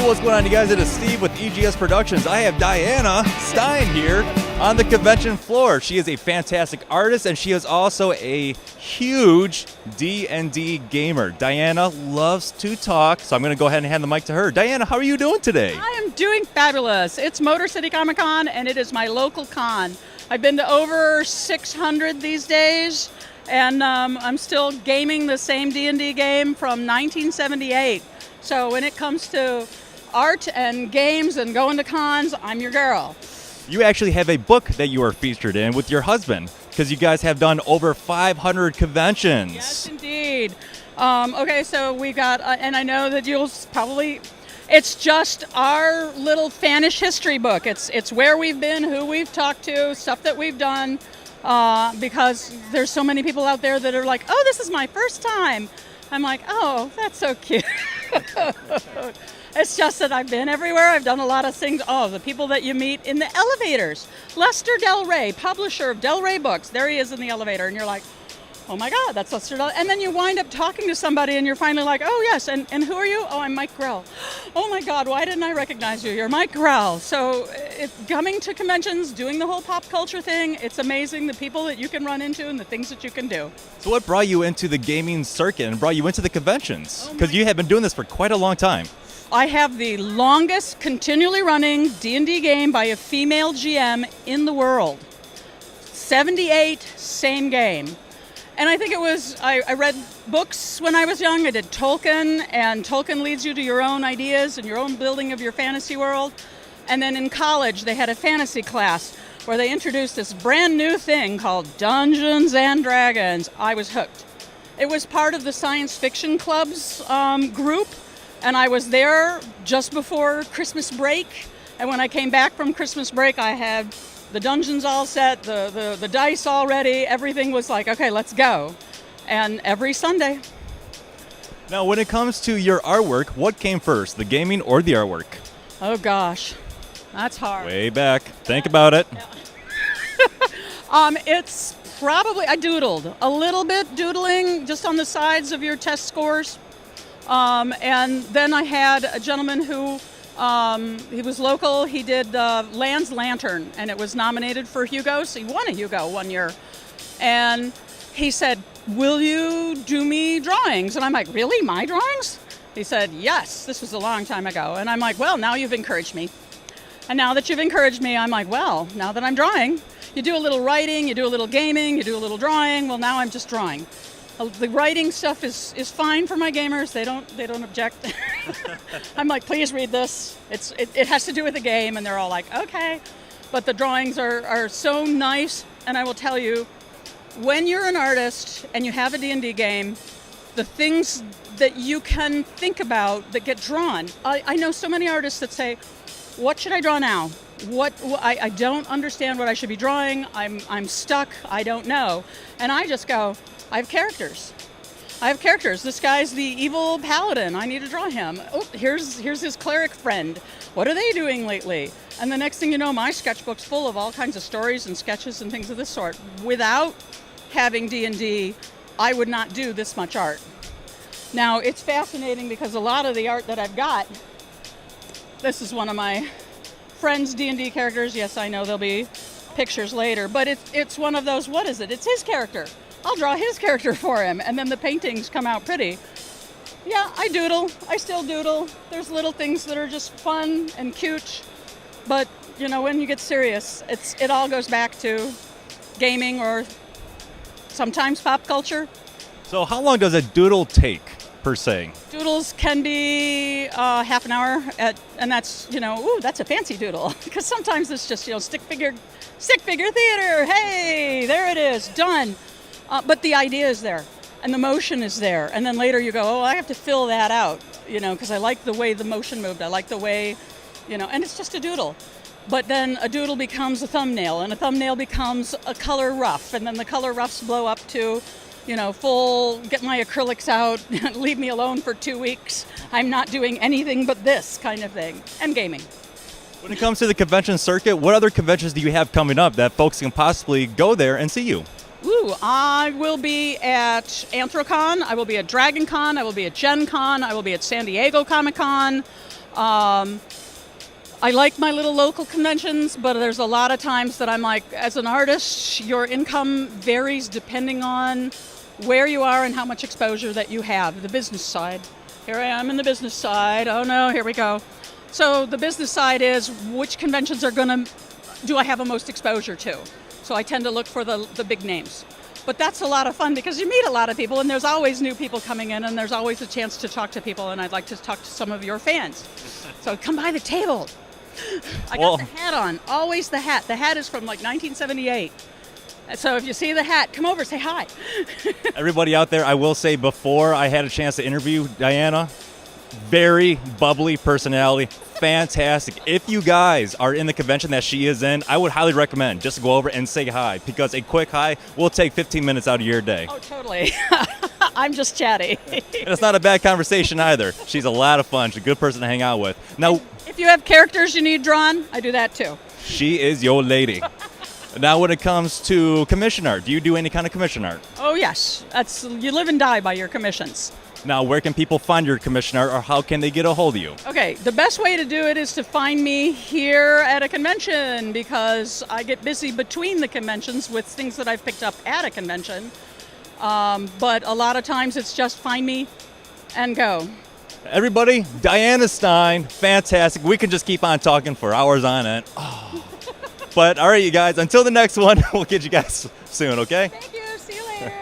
What's going on, you guys? It is Steve with EGS Productions. I have Diana Stein here on the convention floor. She is a fantastic artist, and she is also a huge D&D gamer. Diana loves to talk, so I'm going to go ahead and hand the mic to her. Diana, how are you doing today? I am doing fabulous. It's Motor City Comic Con, and it is my local con. I've been to over 600 these days, and I'm still gaming the same D&D game from 1978. So when it comes to art and games and going to cons, I'm your girl. You actually have a book that you are featured in with your husband, because you guys have done over 500 conventions. Yes, indeed. Okay, so we got, and I know that you'll probably, it's just our little fanish history book. It's where we've been, who we've talked to, stuff that we've done, because there's so many people out there that are like, oh, this is my first time. I'm like, oh, that's so cute. It's just that I've been everywhere. I've done a lot of things. Oh, the people that you meet in the elevators. Lester Del Rey, publisher of Del Rey Books. There he is in the elevator, and you're like, oh my God, that's Lester Del Rey. And then you wind up talking to somebody, and you're finally like, oh yes, and who are you? Oh, I'm Mike Grell. Oh my God, why didn't I recognize you? You're Mike Grell. So coming to conventions, doing the whole pop culture thing, it's amazing the people that you can run into and the things that you can do. So what brought you into the gaming circuit and brought you into the conventions? Because you have been doing this for quite a long time. I have the longest continually running D&D game by a female GM in the world. 78, same game. And I think it was, I read books when I was young. I did Tolkien, and Tolkien leads you to your own ideas and your own building of your fantasy world. And then in college, they had a fantasy class where they introduced this brand new thing called Dungeons and Dragons. I was hooked. It was part of the Science Fiction Club's group. And I was there just before Christmas break. And when I came back from Christmas break, I had the dungeons all set, the dice all ready. Everything was like, okay, let's go. And every Sunday. Now, when it comes to your artwork, what came first, the gaming or the artwork? Oh gosh, that's hard. Way back. Think about it. It's probably, I doodled. A little bit doodling just on the sides of your test scores. And then I had a gentleman who, he was local, he did Land's Lantern, and it was nominated for Hugo, so he won a Hugo one year. And he said, will you do me drawings? And I'm like, really, my drawings? He said, yes, this was a long time ago. And I'm like, well, now you've encouraged me. And now that you've encouraged me, I'm like, well, now that I'm drawing, you do a little writing, you do a little gaming, you do a little drawing, well, now I'm just drawing. The writing stuff is fine for my gamers. They don't object. I'm like, please read this. It has to do with the game, and they're all like, okay. But the drawings are so nice, and I will tell you, when you're an artist and you have a D&D game, the things that you can think about that get drawn. I know so many artists that say, what should I draw now? I don't understand what I should be drawing. I'm stuck. I don't know. And I just go, I have characters. This guy's the evil paladin. I need to draw him. Oh, here's his cleric friend. What are they doing lately? And the next thing you know, my sketchbook's full of all kinds of stories and sketches and things of this sort. Without having D&D, I would not do this much art. Now, it's fascinating because a lot of the art that I've got, this is one of my friend's D&D characters. Yes, I know there'll be pictures later, but it's one of those, what is it? It's his character. I'll draw his character for him, and then the paintings come out pretty. Yeah, I doodle. I still doodle. There's little things that are just fun and cute, but you know, when you get serious, it all goes back to gaming or sometimes pop culture. So how long does a doodle take, per se? Doodles can be half an hour, and that's, ooh, that's a fancy doodle, because sometimes it's just, stick figure theater. Hey, there it is, done. But the idea is there, and the motion is there, and then later you go, oh, I have to fill that out, because I like the way the motion moved. I like the way, and it's just a doodle. But then a doodle becomes a thumbnail, and a thumbnail becomes a color rough, and then the color roughs blow up to, full, get my acrylics out, leave me alone for 2 weeks. I'm not doing anything but this kind of thing, and gaming. When it comes to the convention circuit, what other conventions do you have coming up that folks can possibly go there and see you? Ooh, I will be at Anthrocon, I will be at Dragon Con, I will be at Gen Con, I will be at San Diego Comic Con. I like my little local conventions, but there's a lot of times that I'm like, as an artist, your income varies depending on where you are and how much exposure that you have. The business side. Here I am in the business side. Oh no, here we go. So the business side is which conventions do I have the most exposure to? So I tend to look for the big names. But that's a lot of fun because you meet a lot of people and there's always new people coming in and there's always a chance to talk to people, and I'd like to talk to some of your fans. So come by the table. I got the hat on, always the hat. The hat is from like 1978. So if you see the hat, come over, say hi. Everybody out there, I will say before I had a chance to interview Diana, very bubbly personality, fantastic. If you guys are in the convention that she is in, I would highly recommend just go over and say hi, because a quick hi will take 15 minutes out of your day. Oh, totally. I'm just chatty. And it's not a bad conversation either. She's a lot of fun. She's a good person to hang out with. Now, if you have characters you need drawn, I do that too. she is your lady. Now, when it comes to commission art, do you do any kind of commission art? Oh yes, you live and die by your commissions. Now, where can people find your commission art, or how can they get a hold of you? Okay, the best way to do it is to find me here at a convention, because I get busy between the conventions with things that I've picked up at a convention. But a lot of times it's just find me and go. Everybody, Diana Stein, fantastic. We can just keep on talking for hours on end. Oh. But all right, you guys, until the next one, we'll get you guys soon, okay? Thank you. See you later.